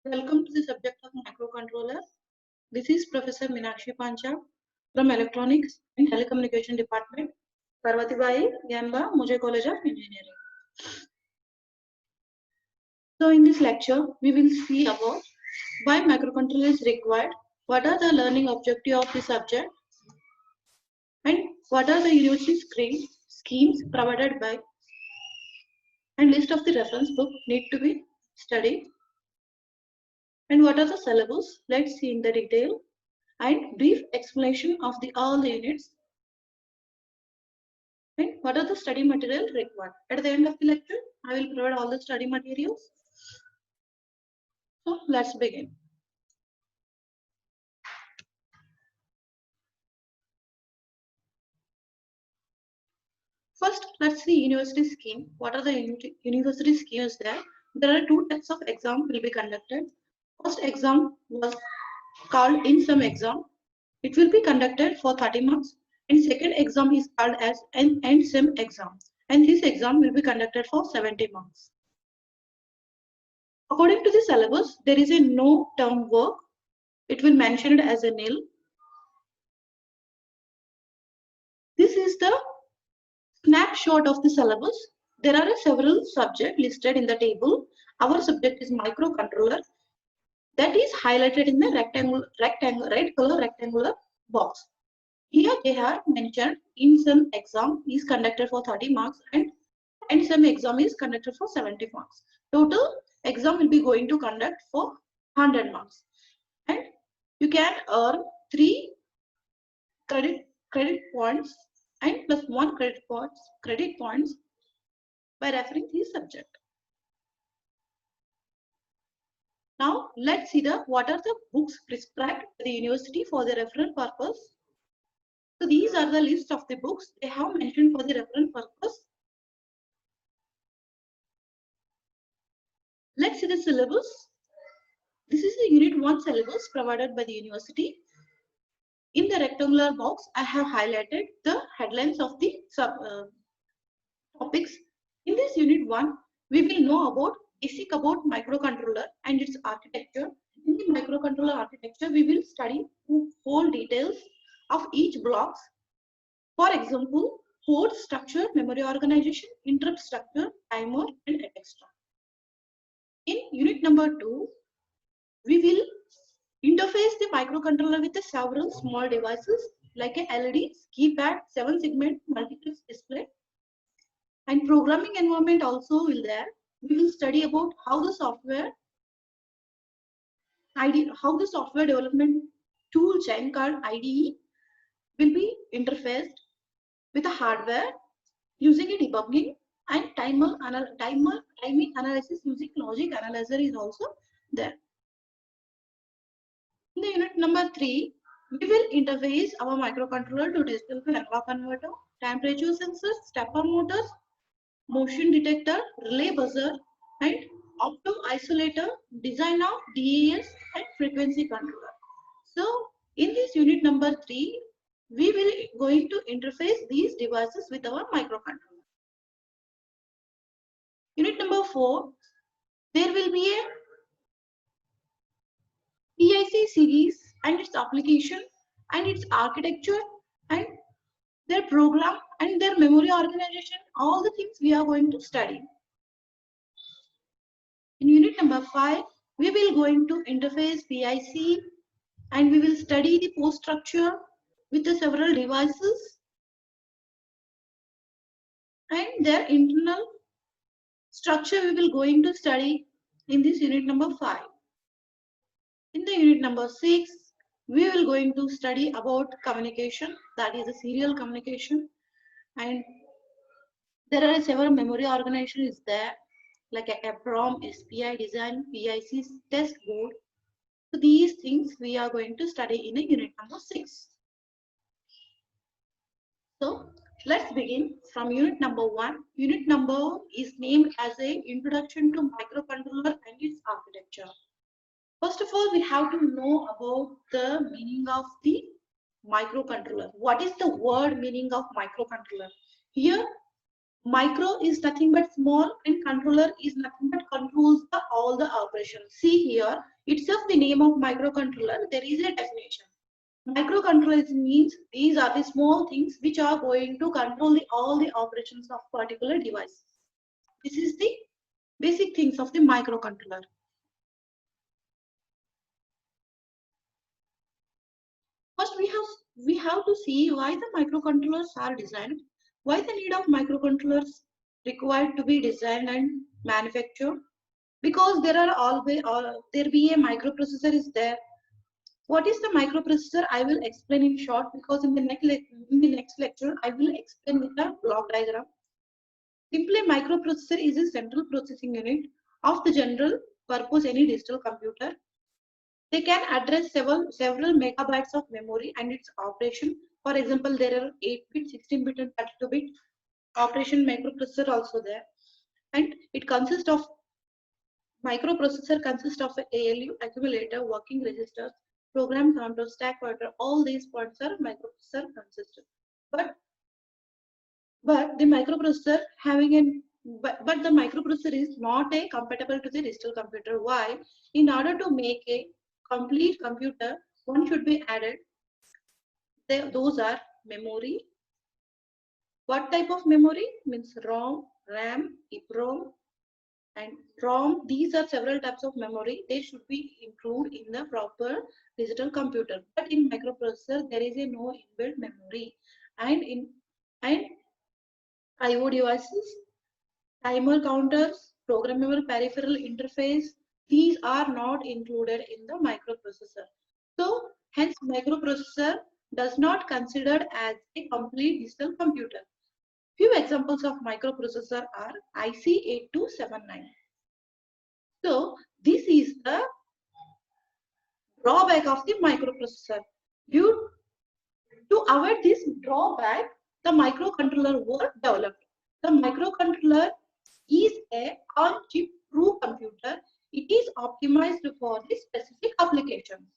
Welcome to the subject of microcontroller. This is Professor Meenakshi Pancha from Electronics and Telecommunication Department, Parvati Bai, Yanba, Mujhe College of Engineering. So in this lecture, we will see about why microcontroller is required, what are the learning objectives of the subject, and what are the university schemes provided by, and list of the reference book need to be studied, and what are the syllabus. Let's see in the detail. And brief explanation of all the units and what are the study material required. At the end of the lecture, I will provide all the study materials. So let's begin. First, let's see university scheme. What are the university schemes there? There are two types of exam will be conducted. First exam was called in-sum exam. It will be conducted for 30 marks. And second exam is called as an end-sem exam. And this exam will be conducted for 70 marks. According to the syllabus, there is a no term work. It will mention it as a nil. This is the snapshot of the syllabus. There are several subjects listed in the table. Our subject is microcontroller. That is highlighted in the red color rectangular box. Here they have mentioned in-sum exam is conducted for 30 marks and end-sem exam is conducted for 70 marks. Total exam will be going to conduct for 100 marks. And you can earn 3 credit points and plus 1 credit points by referring this subject. Now let's see what are the books prescribed by the university for the reference purpose. So these are the list of the books they have mentioned for the reference purpose. Let's see the syllabus. This is the unit 1 syllabus provided by the university. In the rectangular box, I have highlighted the headlines of the topics. In this unit 1, we will know about basic about microcontroller and its architecture. In the microcontroller architecture, we will study whole details of each blocks. For example, port structure, memory organization, interrupt structure, timer, and etc. In unit number 2, we will interface the microcontroller with several small devices like a LED, keypad, 7-segment multiplex display, and programming environment also will there. We will study about how the software development tool chain called IDE will be interfaced with the hardware using a debugging, and timing analysis using logic analyzer is also there. In the unit number 3, we will interface our microcontroller to digital to analog converter, temperature sensor, stepper motors, motion detector, relay buzzer, and opto isolator, design of DAS and frequency controller. So in this unit number 3, we will going to interface these devices with our microcontroller. Unit number 4, there will be a PIC series and its application and its architecture and their program and their memory organization, all the things we are going to study. In unit number 5, we will going to interface PIC and we will study the post structure with the several devices and their internal structure we will going to study in this unit number 5. In the unit number 6, we will going to study about communication, that is a serial communication, and there are several memory organizations there like a EPROM, SPI design, PIC test board. So these things we are going to study in a unit number 6. So let's begin from unit number 1. Unit number is named as a Introduction to Microcontroller and its Architecture. First of all, we have to know about the meaning of the microcontroller. What is the word meaning of microcontroller? Here Micro is nothing but small and controller is nothing but controls all the operations. See here, itself the name of microcontroller, there is a definition. Microcontrollers means these are the small things which are going to control all the operations of particular device. This is the basic things of the microcontroller. First, we have to see why the microcontrollers are designed, why the need of microcontrollers required to be designed and manufactured. Because there are always there be a microprocessor is there. What is the microprocessor? I will explain in short because in the next lecture I will explain with a block diagram. Simply, microprocessor is a central processing unit of the general purpose any digital computer. They can address several megabytes of memory and its operation. For example, there are 8-bit, 16-bit, and 32-bit operation microprocessor also there. And it consists of microprocessor consists of an ALU, accumulator, working registers, program counter, stack pointer. All these points are microprocessor consistent. But the microprocessor having an but the microprocessor is not a compatible to the digital computer. Why? In order to make a complete computer, one should be added. Those are memory. What type of memory? Means ROM, RAM, EEPROM, and ROM. These are several types of memory. They should be included in the proper digital computer. But in microprocessor, there is a no inbuilt memory, and I/O devices, timer counters, programmable peripheral interface, these are not included in the microprocessor. So hence microprocessor does not considered as a complete digital computer. Few examples of microprocessor are IC8279. So this is the drawback of the microprocessor. Due to avoid this drawback, the microcontroller were developed. The microcontroller is a on-chip true computer. It is optimized for the specific applications.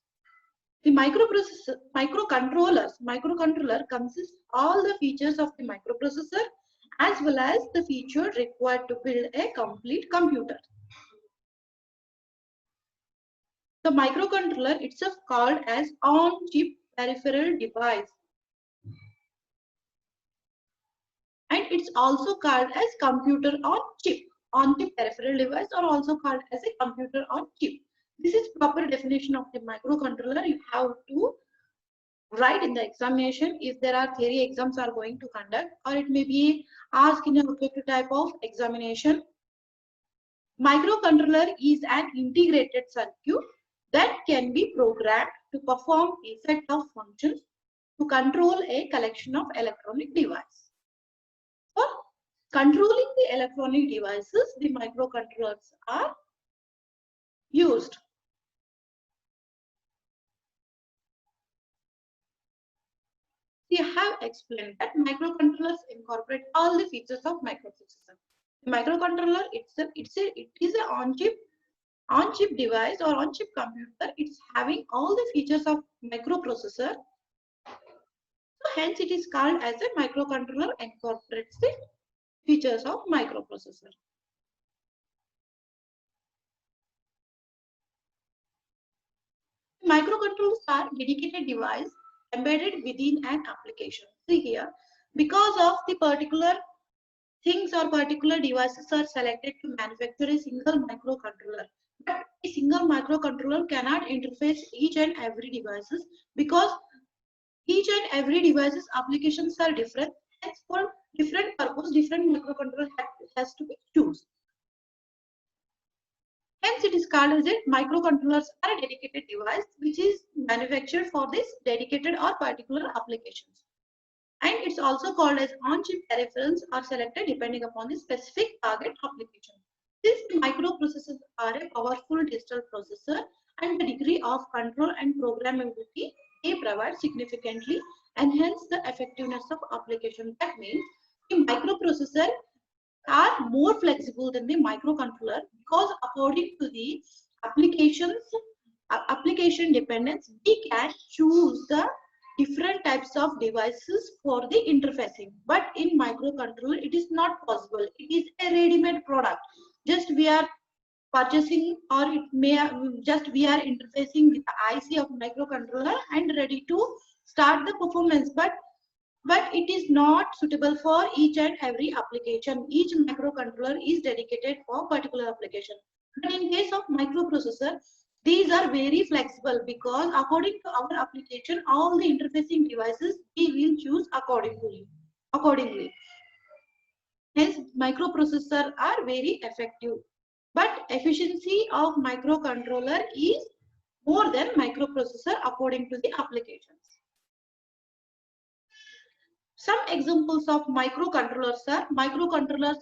The microcontroller consists all the features of the microprocessor as well as the feature required to build a complete computer. The microcontroller itself called as on-chip peripheral device. And it's also called as computer on chip. On-chip peripheral device are also called as a computer on chip. This is proper definition of the microcontroller. You have to write in the examination if there are theory exams are going to conduct, or it may be asked in a objective type of examination. Microcontroller is an integrated circuit that can be programmed to perform a set of functions to control a collection of electronic devices. For controlling the electronic devices, the microcontrollers are used. We have explained that microcontrollers incorporate all the features of microprocessor. The microcontroller itself, it is a on-chip device or on-chip computer. It's having all the features of microprocessor. So hence it is called as a microcontroller incorporates the features of microprocessor. Microcontrollers are dedicated device embedded within an application. See here, because of the particular things or particular devices are selected to manufacture a single microcontroller. But a single microcontroller cannot interface each and every devices because each and every device's applications are different. Hence, for different purpose, different microcontroller has to be chosen. Hence, it is called as a microcontrollers are a dedicated device which is manufactured for this dedicated or particular applications. And it's also called as on-chip peripherals are selected depending upon the specific target application. Since the microprocessors are a powerful digital processor and the degree of control and programmability they provide significantly enhance the effectiveness of application. That means the microprocessor are more flexible than the microcontroller because according to the application dependence, we can choose the different types of devices for the interfacing. But in microcontroller, it is not possible. It is a ready-made product. Just we are purchasing, or it may just we are interfacing with the IC of microcontroller and ready to start the performance. But it is not suitable for each and every application. Each microcontroller is dedicated for particular application. But in case of microprocessor, these are very flexible because according to our application, all the interfacing devices we will choose accordingly. Hence, microprocessors are very effective. But efficiency of microcontroller is more than microprocessor according to the applications. Some examples of microcontrollers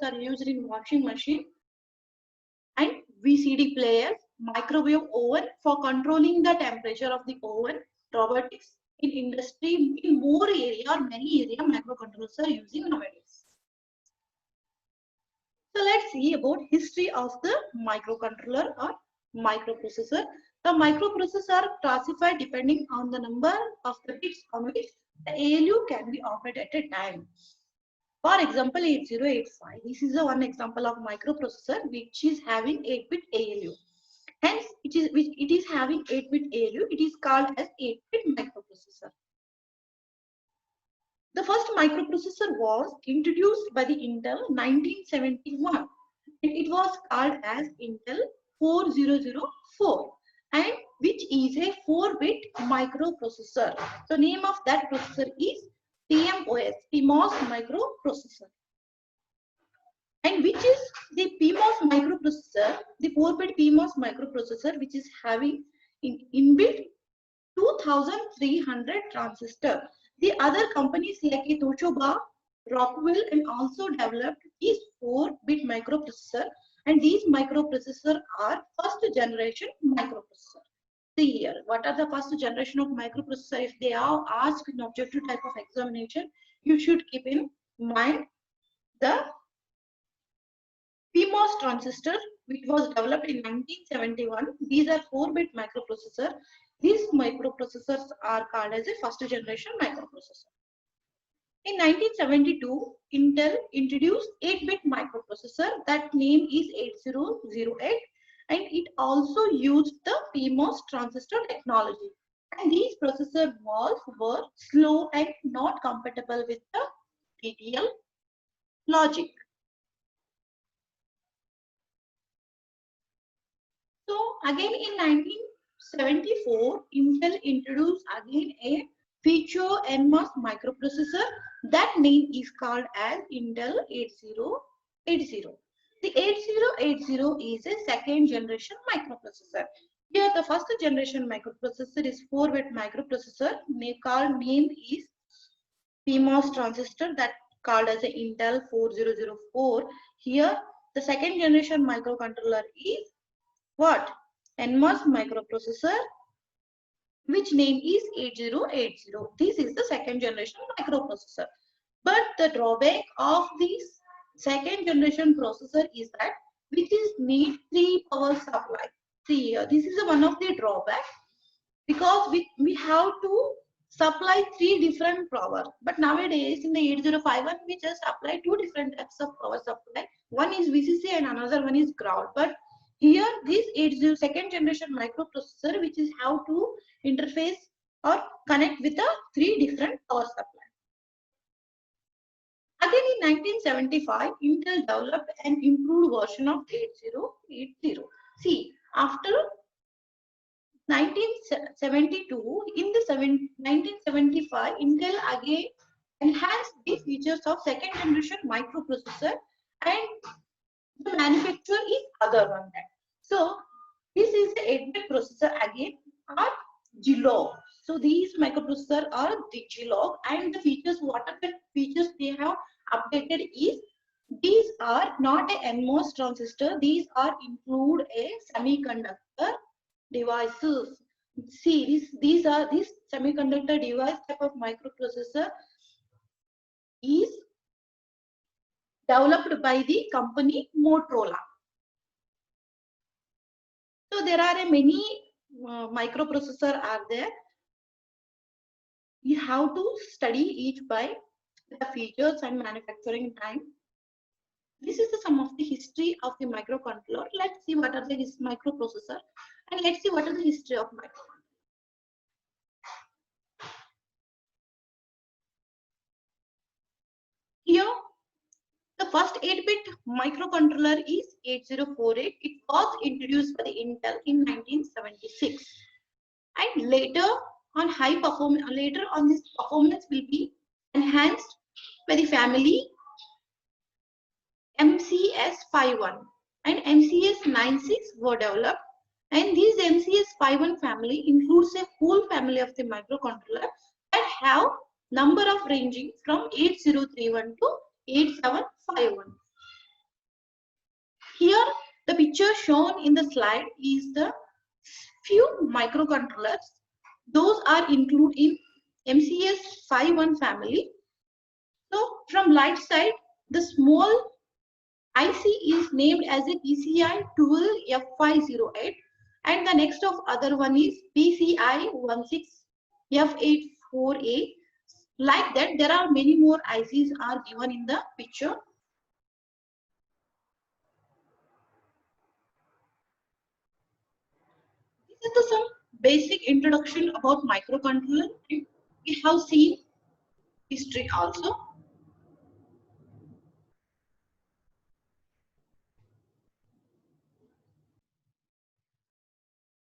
are used in washing machine and VCD players, microwave oven for controlling the temperature of the oven, robotics, in industry, in more area or many area microcontrollers are using nowadays. So let's see about history of the microcontroller or microprocessor. The microprocessors are classified depending on the number of the bits on which the ALU can be operated at a time. For example, 8085. This is one example of microprocessor which is having 8-bit ALU. Hence, it is having 8-bit ALU. It is called as 8-bit microprocessor. The first microprocessor was introduced by the Intel 1971. It was called as Intel 4004, and which is a 4-bit microprocessor. So name of that processor is PMOS microprocessor. And which is the PMOS microprocessor, the 4-bit PMOS microprocessor, which is having inbuilt 2300 transistor. The other companies like Toshiba, Rockwell, and also developed these 4-bit microprocessor, and these microprocessor are first generation microprocessor. See here, what are the first generation of microprocessor? If they are asked in objective type of examination, you should keep in mind the PMOS transistor, which was developed in 1971. These are 4-bit microprocessor. These microprocessors are called as a first generation microprocessor. In 1972, Intel introduced 8-bit microprocessor. That name is 8008, and it also used the PMOS transistor technology. And these processors were slow and not compatible with the TTL logic. So again in 1974, Intel introduced again a feature NMOS microprocessor. That name is called as Intel 8080. The 8080 is a second generation microprocessor. Here the first generation microprocessor is 4-bit microprocessor. Name is PMOS transistor, that called as a Intel 4004. Here the second generation microcontroller is what? NMOS microprocessor, which name is 8080. This is the second generation microprocessor. But the drawback of this second generation processor is that which is need 3 power supply. See here, this is one of the drawbacks, because we have to supply 3 different power. But nowadays in the 8051 we just apply 2 different types of power supply. One is VCC and another one is ground. But here this 80 second generation microprocessor, which is how to interface or connect with the 3 different power supply. Again in 1975, Intel developed an improved version of 8080. See, after 1972, in the 1975, Intel again enhanced the features of second generation microprocessor, and the manufacturer is other one. So this is the 8-bit processor again, are Zilog. So these microprocessors are the Zilog, and the features, what are the features they have updated is, these are not a NMOS transistor, these are include a semiconductor devices. See, these are this semiconductor device type of microprocessor is developed by the company Motorola. So there are many microprocessor are there. You have to study each by the features and manufacturing time. This is the sum of the history of the microcontroller. Let's see what are the microprocessor, and let's see what is the history of microcontroller. Here, the first 8-bit microcontroller is 8048. It was introduced by Intel in 1976, and later on this performance will be enhanced by the family MCS51 and MCS96 were developed, and this MCS51 family includes a whole family of the microcontroller that have number of ranging from 8031 to 8751. Here the picture shown in the slide is the few microcontrollers. Those are included in MCS51 family. So from right side, the small IC is named as a PCI 12F508, and the next of other one is PCI 16F84A. Like that, there are many more ICs are given in the picture. This is some basic introduction about microcontroller. We have seen history also.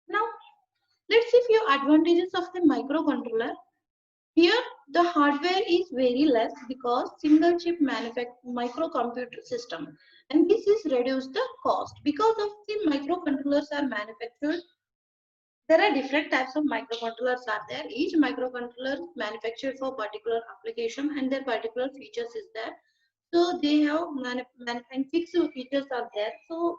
Now, let's see few advantages of the microcontroller. Here, the hardware is very less because single chip microcomputer system, and this is reduce the cost. Because of the microcontrollers are manufactured, there are different types of microcontrollers are there. Each microcontroller is manufactured for particular application, and their particular features is there. So they have and fixed features are there. So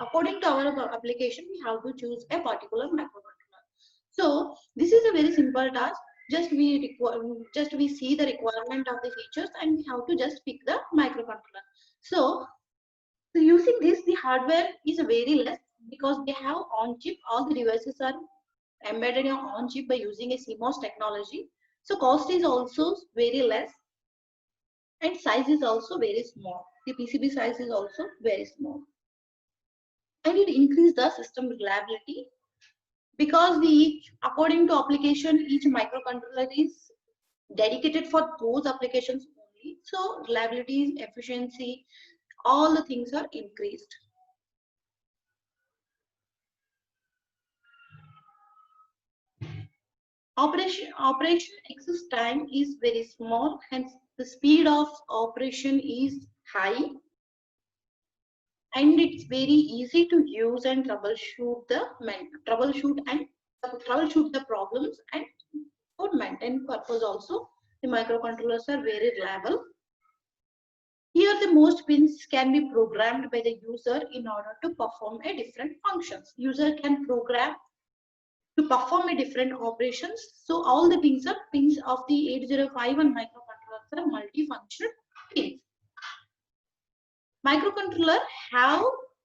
according to our application, we have to choose a particular microcontroller. So this is a very simple task. Just we see the requirement of the features, and we have to just pick the microcontroller. So using this, the hardware is very less because they have on chip. All the devices are embedded on chip by using a CMOS technology. So cost is also very less, and size is also very small. The PCB size is also very small, and it increases the system reliability because according to application, each microcontroller is dedicated for those applications only. So reliability, efficiency, all the things are increased. Operation access time is very small, hence the speed of operation is high, and it's very easy to use and troubleshoot the problems, and for maintenance purpose also the microcontrollers are very reliable. Here the most pins can be programmed by the user in order to perform a different functions. User can program to perform a different operations. So all the pins of the 8051 microcontrollers are multifunction pins. Microcontroller have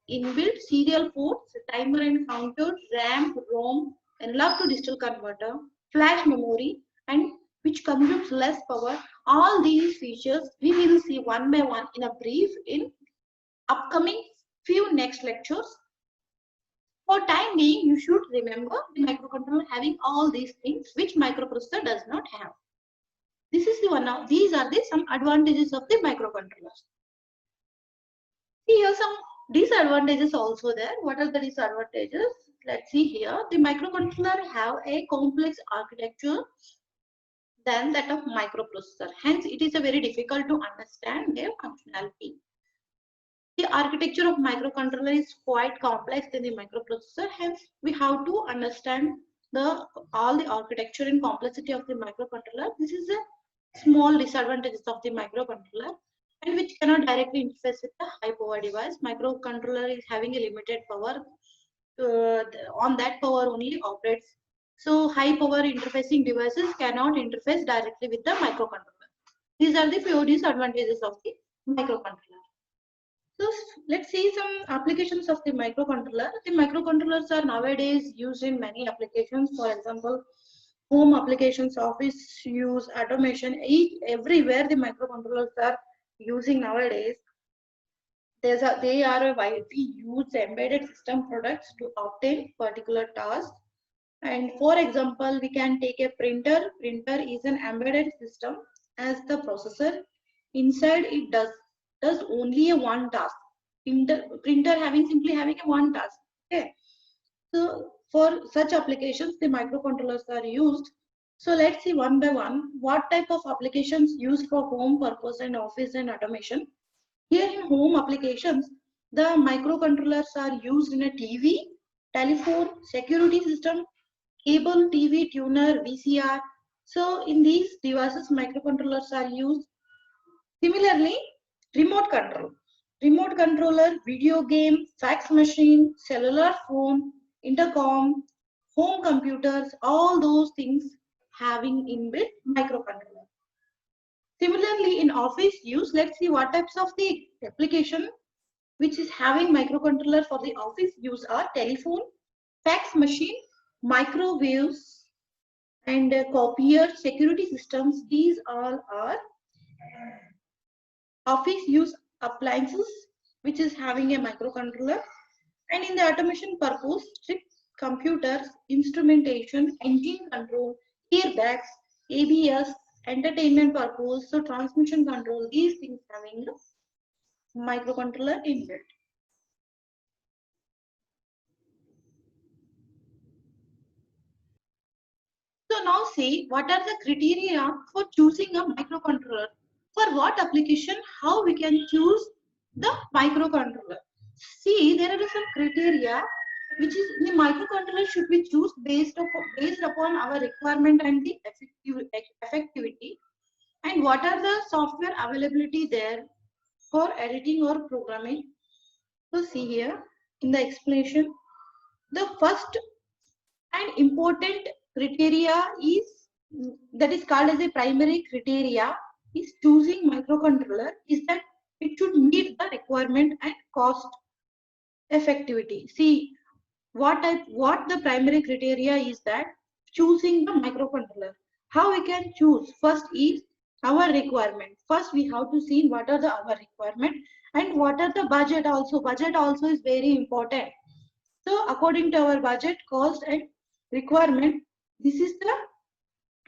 inbuilt serial ports, timer and counter, RAM, ROM, analog to digital converter, flash memory, and which consumes less power. All these features we will see one by one in a brief in upcoming few next lectures. For time being, you should remember the microcontroller having all these things which microprocessor does not have. This is the one of these are the some advantages of the microcontrollers. Here some disadvantages also there. What are the disadvantages? Let's see here. The microcontroller have a complex architecture than that of microprocessor. Hence, it is a very difficult to understand their functionality. The architecture of microcontroller is quite complex than the microprocessor. Hence, we have to understand all the architecture and complexity of the microcontroller. This is a small disadvantages of the microcontroller, and which cannot directly interface with the high power device. Microcontroller is having a limited power. On that power only operates. So high power interfacing devices cannot interface directly with the microcontroller. These are the few disadvantages of the microcontroller. So let's see some applications of the microcontroller. The microcontrollers are nowadays used in many applications. For example, home applications, office use, automation, everywhere the microcontrollers are using nowadays. They are a widely used embedded system products to obtain particular tasks. And for example, we can take a printer. Printer is an embedded system as the processor. Inside it does only a one task. Printer simply having a one task. Okay. So for such applications, the microcontrollers are used. So let's see one by one what type of applications used for home purpose and office and automation. Here in home applications, the microcontrollers are used in a TV, telephone, security system, cable, TV, tuner, VCR. So in these devices, microcontrollers are used. Similarly, remote control. Remote controller, video game, fax machine, cellular phone, intercom, home computers, all those things having inbuilt microcontroller. Similarly, in office use, let's see what types of the application which is having microcontroller for the office use are telephone, fax machine, microwaves, and copier, security systems. These all are office use appliances which is having a microcontroller. And in the automation purpose, computers, instrumentation, engine control, airbags, ABS, entertainment purpose, so transmission control, these things having a microcontroller inbuilt. So now see what are the criteria for choosing a microcontroller. For what application, how we can choose the microcontroller. See, there are some criteria which is the microcontroller should be chosen based upon our requirement and the effectivity, and what are the software availability there for editing or programming. So see here in the explanation, the first and important criteria is that is called as a primary criteria is choosing microcontroller is that it should meet the requirement and cost effectivity. See what the primary criteria is that choosing the microcontroller. How we can choose? First is our requirement. First we have to see what are our requirement and what are the budget also. Budget also is very important. So according to our budget, cost and requirement, this is the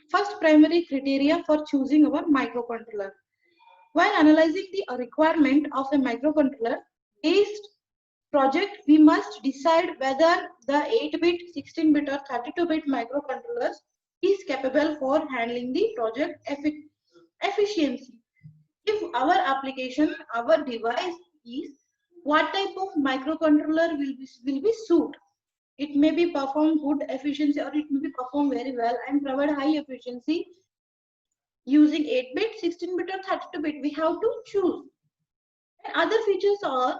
first primary criteria for choosing our microcontroller. While analyzing the requirement of a microcontroller based project, we must decide whether the 8-bit, 16-bit or 32-bit microcontrollers is capable for handling the project efficiency. If our application, our device is what type of microcontroller will be suit. It may be perform good efficiency or it may be perform very well and provide high efficiency using 8-bit, 16-bit or 32-bit. We have to choose. And other features are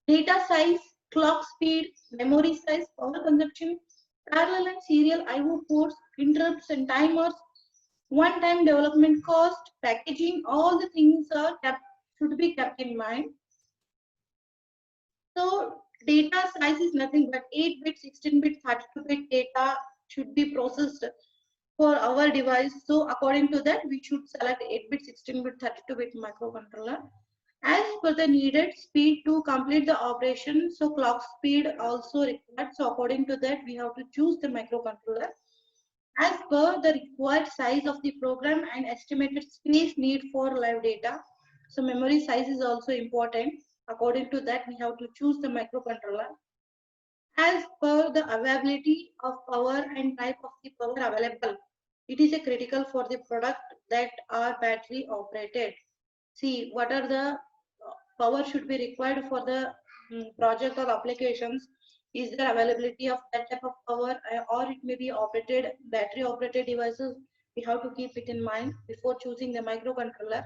data size, clock speed, memory size, power consumption, parallel and serial I/O ports, interrupts and timers, one-time development cost, packaging, all the things should be kept in mind. So data size is nothing but 8-bit, 16-bit, 32-bit data should be processed for our device. So according to that, we should select 8-bit, 16-bit, 32-bit microcontroller. As per the needed speed to complete the operation, so clock speed also required. So according to that, we have to choose the microcontroller. As per the required size of the program and estimated space need for live data. So memory size is also important. According to that, we have to choose the microcontroller. As per the availability of power and type of the power available, it is a critical for the product that are battery operated. See what are the power should be required for the project or applications. Is there availability of that type of power or it may be operated battery operated devices? We have to keep it in mind before choosing the microcontroller.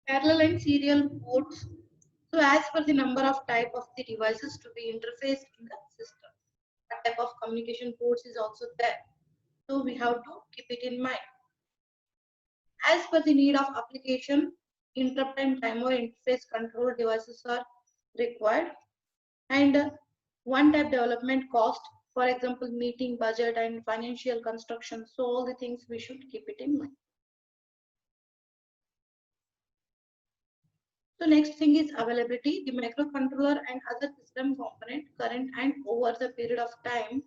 Parallel and serial ports. So as per the number of type of the devices to be interfaced in the system, that type of communication ports is also there. So we have to keep it in mind. As per the need of application, interrupt and timer interface control devices are required. And one type development cost. For example, meeting, budget, and financial construction. So all the things we should keep it in mind. So next thing is availability. The microcontroller and other system component current and over the period of time,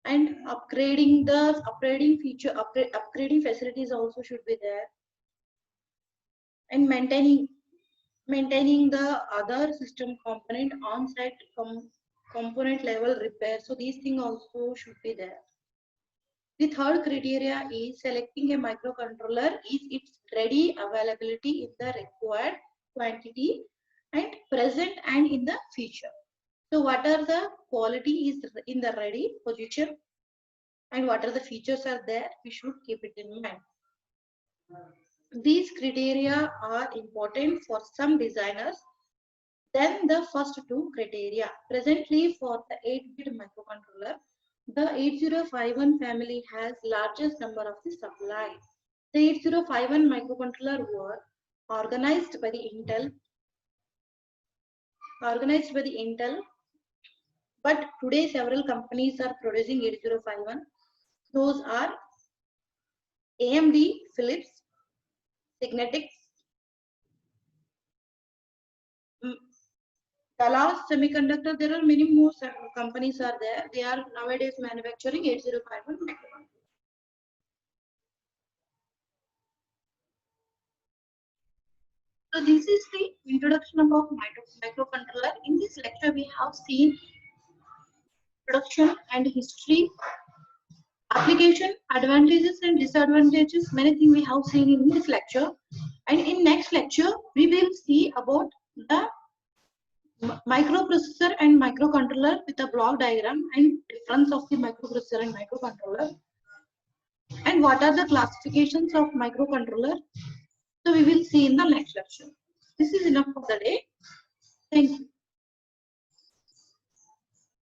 and upgrading facilities also should be there, and maintaining the other system component on-site component level repair. So these things also should be there. The third criteria is selecting a microcontroller is its ready availability in the required quantity and present and in the future. So what are the quality is in the ready position and what are the features are there, we should keep it in mind. These criteria are important for some designers than the first two criteria. Presently, for the 8-bit microcontroller, the 8051 family has largest number of the supply. The 8051 microcontroller were organized by the Intel, but today several companies are producing 8051. Those are AMD, Philips, Signetics, Dallas Semiconductor. There are many more companies are there. They are nowadays manufacturing 8051 microcontroller. So this is the introduction about microcontroller. In this lecture, we have seen introduction and history, application, advantages and disadvantages. Many things we have seen in this lecture. And in next lecture, we will see about the microprocessor and microcontroller with a block diagram and difference of the microprocessor and microcontroller. And what are the classifications of microcontroller? So we will see in the next lecture. This is enough for the day. Thank you.